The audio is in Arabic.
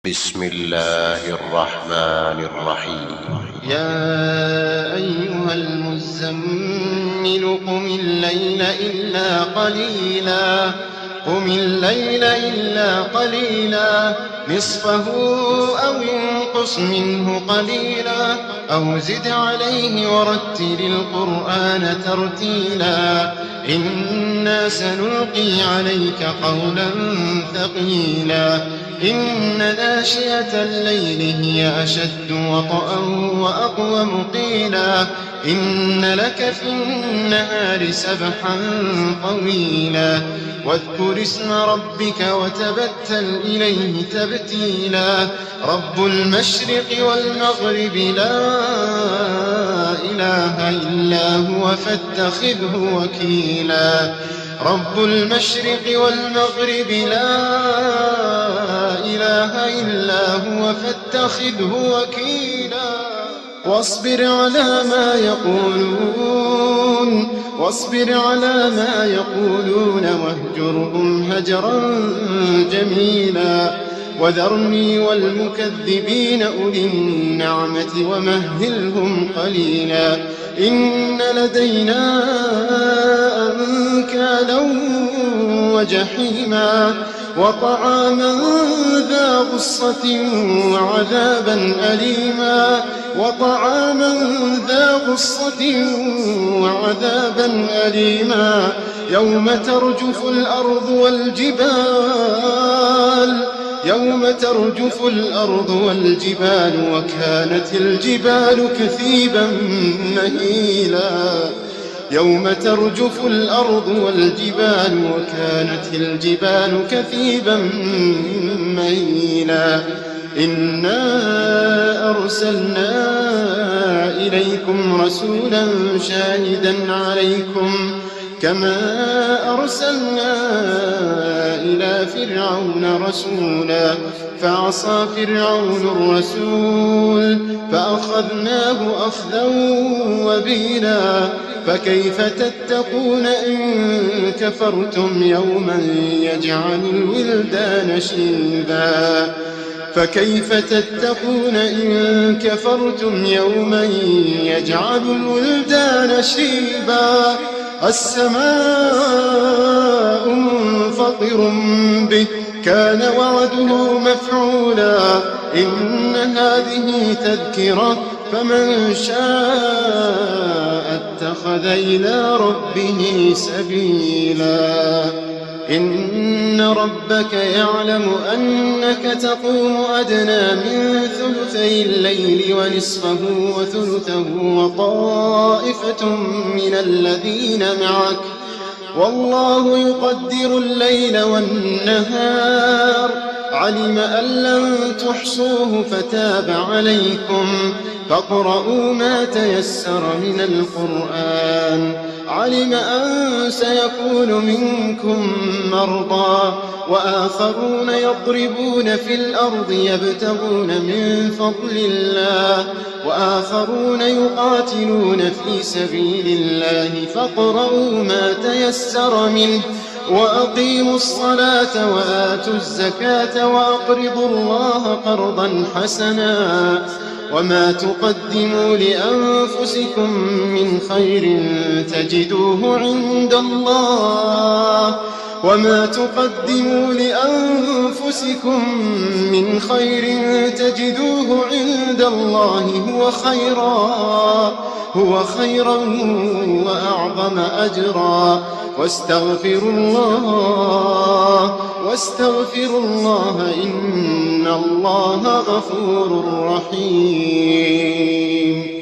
بسم الله الرحمن الرحيم. يا أيها المزمل قم الليل إلا قليلا نصفه أو انقص منه قليلا أو زد عليه ورتل القرآن ترتيلا إنا سنلقي عليك قولا ثقيلا إن ناشئة الليل هي أشد وطئا وأقوم قيلا إن لك في النهار سبحا طويلا واذكر اسم ربك وتبتل إليه تبتيلا رب المشرق والمغرب لا إله إلا هو فاتخذه وكيلا رب المشرق والمغرب لا إله إلا هو فاتخذه وكيلا واصبر على ما يقولون واهجرهم هجرا جميلا وذرني والمكذبين أولي النعمة ومهلهم قليلا إن لدينا أنكالا وجحيما وطعاما ذا غصة وعذابا أليما يوم ترجف الأرض والجبال وكانت الجبال كثيبا مهيلا يوم ترجف الأرض والجبال وكانت الجبال كثيبا مهيلا إنا أرسلنا إليكم رسولا شاهدا عليكم كما أرسلنا إلى فرعون رسولا فعصى فرعون الرسول فأخذناه أخذا وبيلا فكيف تتقون إن كفرتم يوما يجعل الولدان شيبا فكيف تتقون إن كفرتم يوما يجعل الولدان شيبا السماء منفطر به كان وعده مفعولا إن هذه تذكرة فمن شاء اتخذ إلى ربه سبيلا إن ربك يعلم أنك تقوم أدنى من ثلثي الليل ونصفه وثلثه وطائفة من الذين معك والله يقدر الليل والنهار علم أن لن تحصوه فتاب عليكم فاقرؤوا ما تيسر من القرآن علم أن سيكون منكم مرضى وآخرون يضربون في الأرض يبتغون من فضل الله وآخرون يقاتلون في سبيل الله فاقرؤوا ما تيسر منه وأقيموا الصلاة وآتوا الزكاة وأقرضوا الله قرضا حسنا وما تقدموا لأنفسكم من خير تجدوه عند الله وما تقدموا لأنفسكم من خير تجدوه عند الله هو خيرا وأعظم أجرا واستغفروا الله إن الله غفور رحيم.